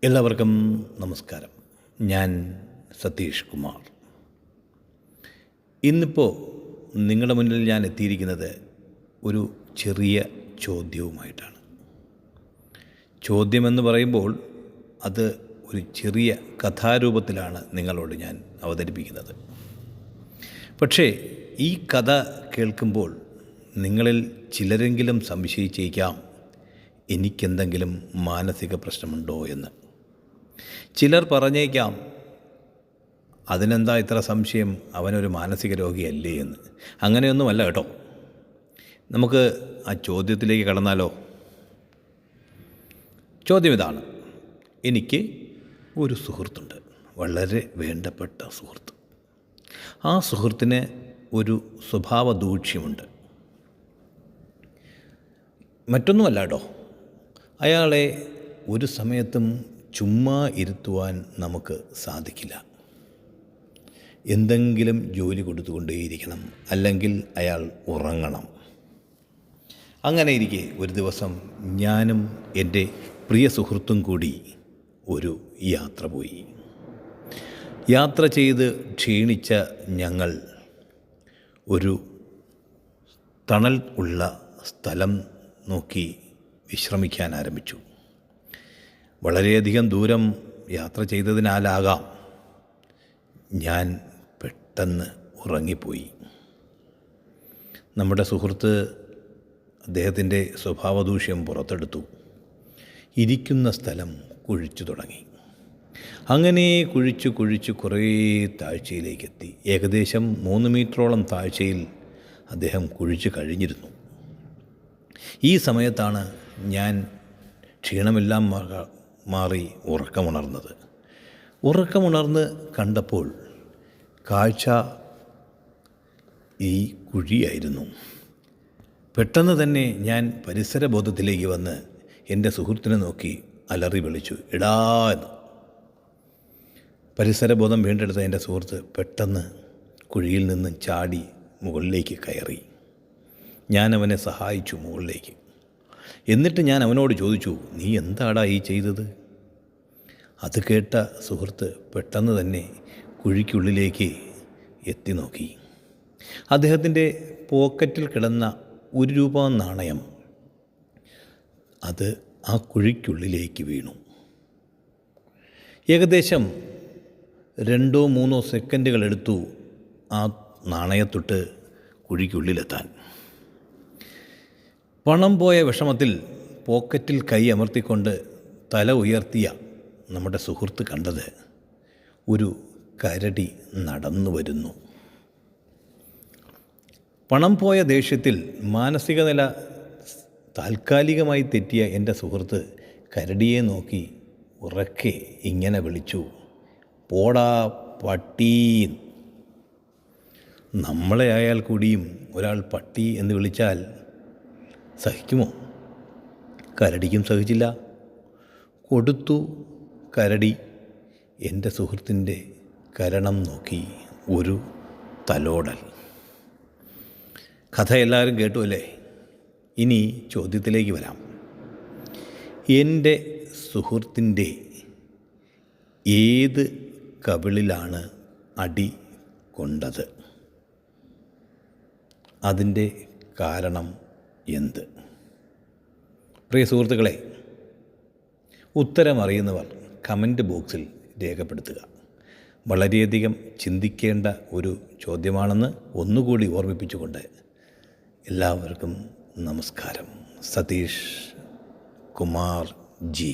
എല്ലാവർക്കും നമസ്കാരം. ഞാൻ സതീഷ് കുമാർ. ഇന്നിപ്പോൾ നിങ്ങളുടെ മുന്നിൽ ഞാൻ എത്തിയിരിക്കുന്നത് ഒരു ചെറിയ ചോദ്യവുമായിട്ടാണ്. ചോദ്യമെന്ന് പറയുമ്പോൾ അത് ഒരു ചെറിയ കഥാരൂപത്തിലാണ് നിങ്ങളോട് ഞാൻ അവതരിപ്പിക്കുന്നത്. പക്ഷേ ഈ കഥ കേൾക്കുമ്പോൾ നിങ്ങളിൽ ചിലരെങ്കിലും സംശയിച്ചേക്കാം എനിക്കെന്തെങ്കിലും മാനസിക പ്രശ്നമുണ്ടോ എന്ന്. ചിലർ പറഞ്ഞേക്കാം അതിനെന്താ ഇത്ര സംശയം, അവനൊരു മാനസിക രോഗിയല്ലേ എന്ന്. അങ്ങനെയൊന്നുമല്ല കേട്ടോ. നമുക്ക് ആ ചോദ്യത്തിലേക്ക് കടന്നാലോ? ചോദ്യം ഇതാണ്: എനിക്ക് ഒരു സുഹൃത്തുണ്ട്, വളരെ വേണ്ടപ്പെട്ട സുഹൃത്ത്. ആ സുഹൃത്തിന് ഒരു സ്വഭാവ ദൂഷ്യമുണ്ട്. മറ്റൊന്നുമല്ല കേട്ടോ, അയാളെ ഒരു സമയത്തും ചുമ്മാ ഇരുത്തുവാൻ നമുക്ക് സാധിക്കില്ല. എന്തെങ്കിലും ജോലി കൊടുത്തുകൊണ്ടേയിരിക്കണം, അല്ലെങ്കിൽ അയാൾ ഉറങ്ങണം. അങ്ങനെ ഇരിക്കെ ഒരു ദിവസം ഞാനും എൻ്റെ പ്രിയ സുഹൃത്തും കൂടി ഒരു യാത്ര പോയി. യാത്ര ചെയ്ത് ക്ഷീണിച്ച ഞങ്ങൾ ഒരു തണൽ ഉള്ള സ്ഥലം നോക്കി വിശ്രമിക്കാൻ ആരംഭിച്ചു. വളരെയധികം ദൂരം യാത്ര ചെയ്തതിനാലാകാം ഞാൻ പെട്ടെന്ന് ഉറങ്ങിപ്പോയി. നമ്മുടെ സുഹൃത്ത് അദ്ദേഹത്തിൻ്റെ സ്വഭാവദൂഷ്യം പുറത്തെടുത്തു. ഇരിക്കുന്ന സ്ഥലം കുഴിച്ചു തുടങ്ങി. അങ്ങനെ കുഴിച്ച് കുറേ താഴ്ചയിലേക്കെത്തി. ഏകദേശം 3 മീറ്ററോളം താഴ്ചയിൽ അദ്ദേഹം കുഴിച്ച് കഴിഞ്ഞിരുന്നു. ഈ സമയത്താണ് ഞാൻ ക്ഷീണമെല്ലാം മാറി ഉറക്കമുണർന്ന് കണ്ടപ്പോൾ കാഴ്ച ഈ കുഴിയായിരുന്നു. പെട്ടെന്ന് തന്നെ ഞാൻ പരിസരബോധത്തിലേക്ക് വന്ന് എൻ്റെ സുഹൃത്തിനെ നോക്കി അലറി വിളിച്ചു, എടാ എന്ന്. പരിസരബോധം വീണ്ടെടുത്ത എൻ്റെ സുഹൃത്ത് പെട്ടെന്ന് കുഴിയിൽ നിന്ന് ചാടി മുകളിലേക്ക് കയറി. ഞാൻ അവനെ സഹായിച്ചു മുകളിലേക്ക്. എന്നിട്ട് ഞാൻ അവനോട് ചോദിച്ചു, നീ എന്താടാ ഈ ചെയ്തത്? അത് കേട്ട സുഹൃത്ത് പെട്ടെന്ന് തന്നെ കുഴിക്കുള്ളിലേക്ക് എത്തി നോക്കി. അദ്ദേഹത്തിൻ്റെ പോക്കറ്റിൽ കിടന്ന 1 രൂപ നാണയം അത് ആ കുഴിക്കുള്ളിലേക്ക് വീണു. ഏകദേശം 2-3 സെക്കൻഡുകൾ എടുത്തു ആ നാണയത്തൊട്ട് കുഴിക്കുള്ളിലെത്താൻ. പണം പോയ വിഷമത്തിൽ പോക്കറ്റിൽ കൈ അമർത്തിക്കൊണ്ട് തല ഉയർത്തിയ നമ്മുടെ സുഹൃത്ത് കണ്ടത് ഒരു കരടി നടന്നു വരുന്നു. പണം പോയ ദേഷ്യത്തിൽ മാനസിക നില താൽക്കാലികമായി തെറ്റിയ എൻ്റെ സുഹൃത്ത് കരടിയെ നോക്കി ഉറക്കെ ഇങ്ങനെ വിളിച്ചു, പോടാ പട്ടി. നമ്മളെ ആയാൽ കൂടിയും ഒരാൾ പട്ടി എന്ന് വിളിച്ചാൽ സഹിക്കുമോ? കരടിക്കും സഹിച്ചില്ല. കൊടുത്തു കരടി എൻ്റെ സുഹൃത്തിൻ്റെ കരണം നോക്കി ഒരു തലോടൽ. കഥ എല്ലാവരും കേട്ടു അല്ലേ? ഇനി ചോദ്യത്തിലേക്ക് വരാം. എൻ്റെ സുഹൃത്തിൻ്റെ ഏത് കവിളിലാണ് അടി കൊണ്ടത്? അതിൻ്റെ കാരണം എന്ത്? പ്രിയ സുഹൃത്തുക്കളെ, ഉത്തരമറിയുന്നവർ കമൻറ്റ് ബോക്സിൽ രേഖപ്പെടുത്തുക. വളരെയധികം ചിന്തിക്കേണ്ട ഒരു ചോദ്യമാണെന്ന് ഒന്നുകൂടി ഓർമ്മിപ്പിച്ചുകൊണ്ട് എല്ലാവർക്കും നമസ്കാരം. സതീഷ് കുമാർ ജി.